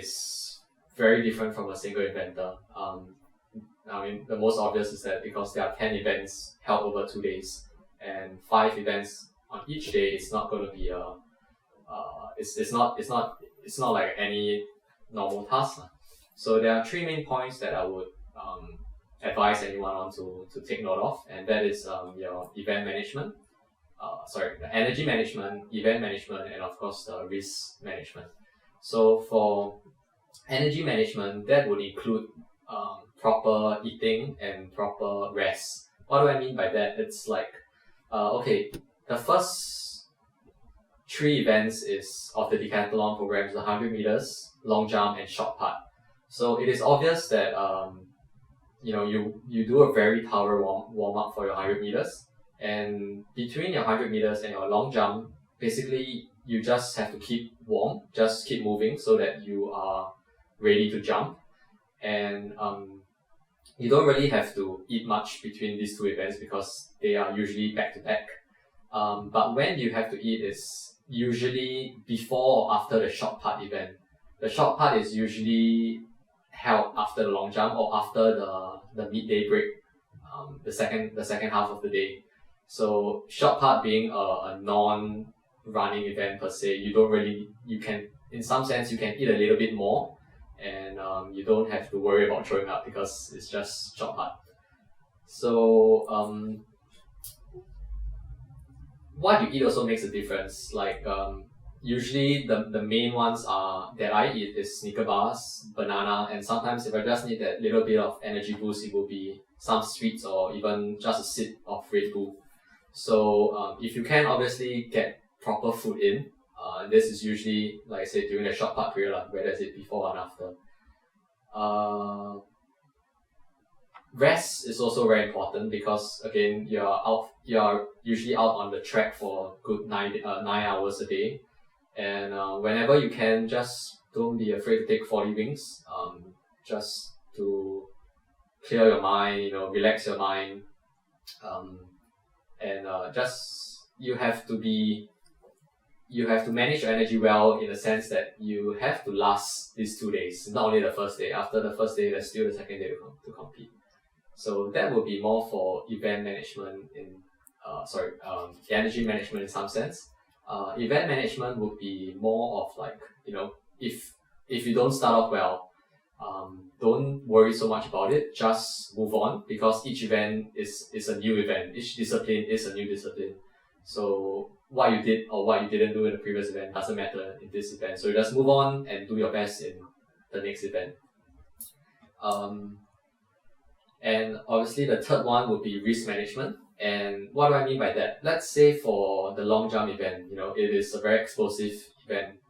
is very different from a single eventer. I mean, the most obvious is that because there are 10 events held over 2 days and 5 events on each day, it's not going to be it's not like any normal task. So there are 3 main points that I would advise anyone on to take note of, and that is your event management, the energy management, event management, and of course the risk management. So for energy management, that would include proper eating and proper rest. What do I mean by that? It's like, the first 3 events of the Decathlon program is the 100 meters, long jump, and short put. So it is obvious that you do a very thorough warm up for your 100 meters, and between your 100 meters and your long jump, basically you just have to keep warm, just keep moving so that you are ready to jump, and you don't really have to eat much between these 2 events because they are usually back to back. But when you have to eat is usually before or after the short put event. The short put is usually held after the long jump or after the midday break, the second half of the day. So short put being a non-running event per se, in some sense you can eat a little bit more, and you don't have to worry about throwing up because it's just short put. So what you eat also makes a difference. Like usually the main ones that I eat is Snicker bars, banana, and sometimes if I just need that little bit of energy boost, it will be some sweets or even just a sip of Red Bull. So if you can obviously get proper food in, this is usually, like I said, during the short put period, whether it's before and after. Rest is also very important because again you are usually out on the track for a good 9 hours a day, and whenever you can, just don't be afraid to take 40 wings, just to clear your mind, relax your mind, and you have to manage your energy well, in the sense that you have to last these 2 days, not only the first day. After the first day, there's still the second day to compete. So that would be more for event management energy management in some sense. Event management would be more of like, if you don't start off well, don't worry so much about it, just move on, because each event is a new event, each discipline is a new discipline. So what you did or what you didn't do in the previous event doesn't matter in this event. So you just move on and do your best in the next event. And obviously the third one would be risk management. And what do I mean by that? Let's say for the long jump event, it is a very explosive event.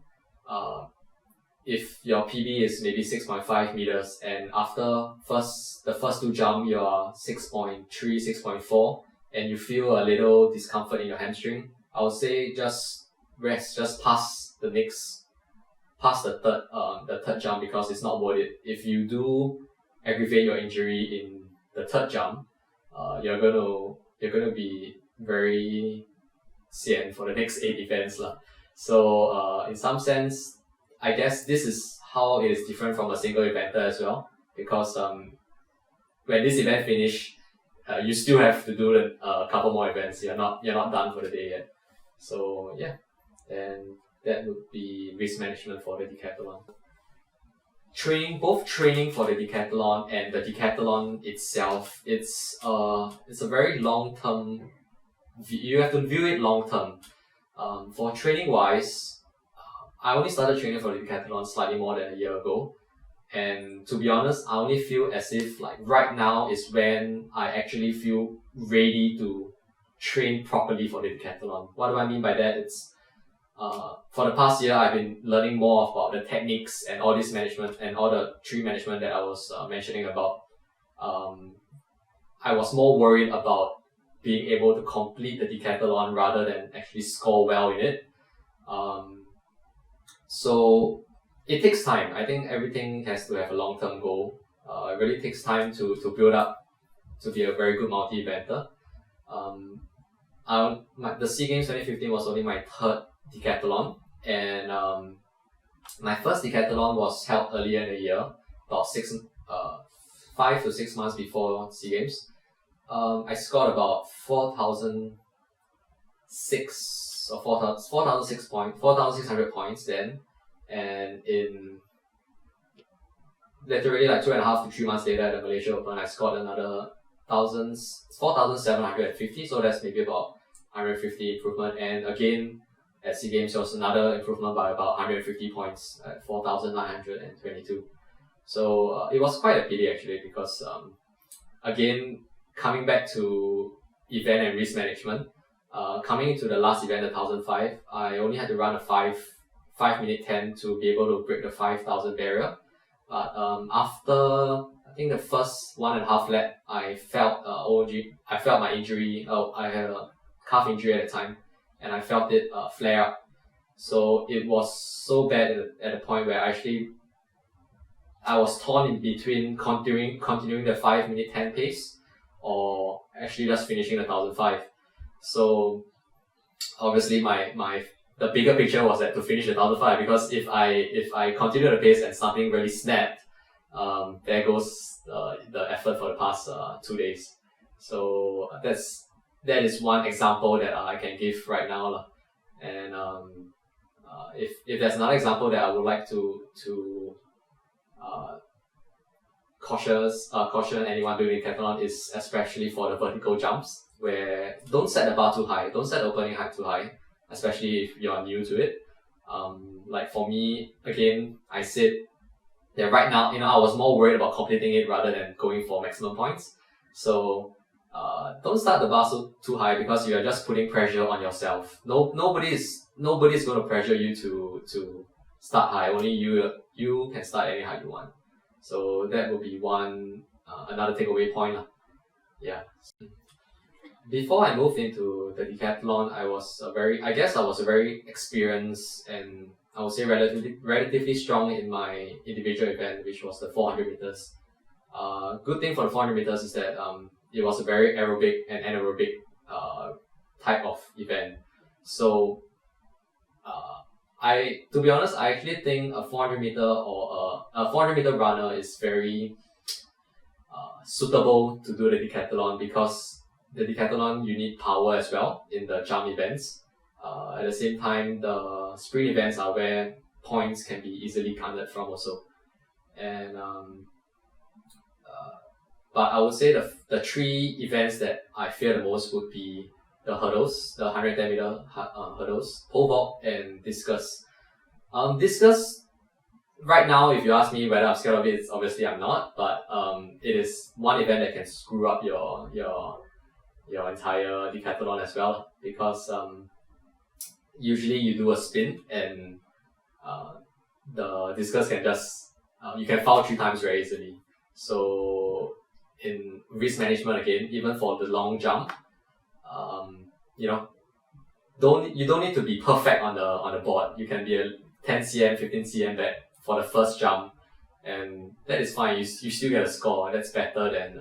If your PB is maybe 6.5 meters and after the first 2 jump you are 6.3, 6.4, and you feel a little discomfort in your hamstring, I would say just rest, just pass the third jump, because it's not worth it. If you do aggravate your injury in the third jump, you're gonna be very sian for the next 8 events lah. So in some sense, I guess this is how it is different from a single eventer as well, because when this event finish, you still have to do a couple more events. You're not done for the day yet. So yeah, and that would be risk management for the decathlon. Both training for the decathlon and the decathlon itself, it's a very long term. You have to view it long term. For training wise, I only started training for the decathlon slightly more than a year ago, and to be honest, I only feel as if like right now is when I actually feel ready to train properly for the decathlon. What do I mean by that? It's for the past year, I've been learning more about the techniques and all this management and all the tree management that I was mentioning about. I was more worried about being able to complete the decathlon rather than actually score well in it. So it takes time. I think everything has to have a long-term goal. It really takes time to build up to be a very good multi-eventer. The SEA Games 2015 was only my 3rd decathlon, and My first decathlon was held earlier in the year, about 5 to 6 months before SEA Games. I scored about 4,600 points then, and in literally like 2.5 to 3 months later at the Malaysia Open, I scored another 4,750, so that's maybe about 150 improvement. And again, at SEA Games, there was another improvement by about 150 points at 4,922. So it was quite a pity actually, because again, coming back to event and risk management, coming into the last event, the 1,005, I only had to run a 5-minute 10 to be able to break the 5,000 barrier. But after I think the first 1.5 lap, I felt I felt my injury. I had a calf injury at the time, and I felt it flare up. So it was so bad at the point where I was torn in between continuing the 5-minute 10 pace, or actually just finishing the 1,005. So obviously the bigger picture was that to finish the 1,005, because if I continue the pace and something really snapped, there goes the effort for the past 2 days. So that is one example that I can give right now. And if there's another example that I would like to caution anyone doing decathlon, is especially for the vertical jumps, where don't set the bar too high, don't set the opening height too high, especially if you're new to it. Like for me, again, I said that right now, I was more worried about completing it rather than going for maximum points. So don't start the bar too high, because you are just putting pressure on yourself. Nobody's going to pressure you to start high. Only you can start any height you want. So that would be another takeaway point. Yeah. Before I moved into the decathlon, I was a very experienced, and I would say relatively strong in my individual event, which was the 400 meters. Good thing for the 400 meters is that it was a very aerobic and anaerobic type of event. So to be honest, I actually think a 400 meter or a 400 meter runner is very suitable to do the decathlon, because the decathlon, you need power as well in the jump events. At the same time, the sprint events are where points can be easily counted from also. And but I would say the 3 events that I fear the most would be the hurdles, the 110 meter hurdles, pole vault, and discus. Discus, right now, if you ask me whether I'm scared of it, obviously I'm not. But it is one event that can screw up your entire decathlon as well, because usually you do a spin, and the discus can just you can foul 3 times very easily. So in risk management, again, even for the long jump, you don't need to be perfect on the board. You can be a 10 cm, 15 cm back for the first jump, and that is fine. You still get a score. That's better than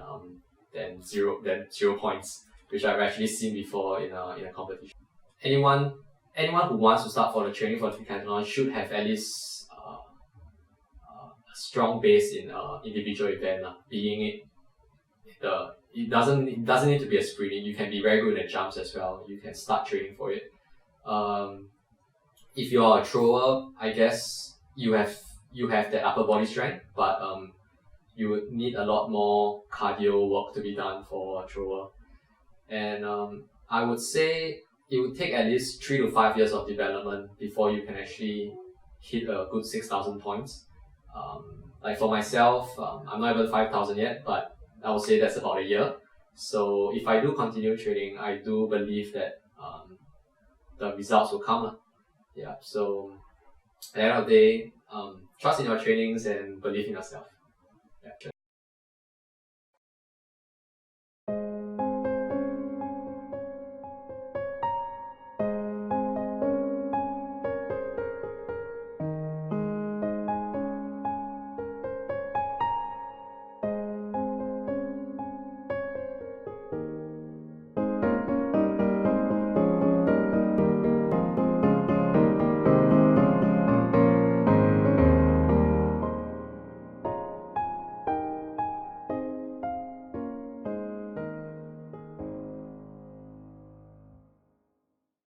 0 points, which I've actually seen before in a competition. Anyone who wants to start for the training for the decathlon should have at least a strong base in individual event. It doesn't need to be a sprint. You can be very good at jumps as well. You can start training for it. If you are a thrower, I guess you have that upper body strength, but you would need a lot more cardio work to be done for a thrower. And I would say it would take at least 3 to 5 years of development before you can actually hit a good 6,000 points. Like for myself, I'm not even 5,000 yet, but I would say that's about a year. So if I do continue training, I do believe that the results will come. Yeah. So at the end of the day, trust in your trainings and believe in yourself. Yeah.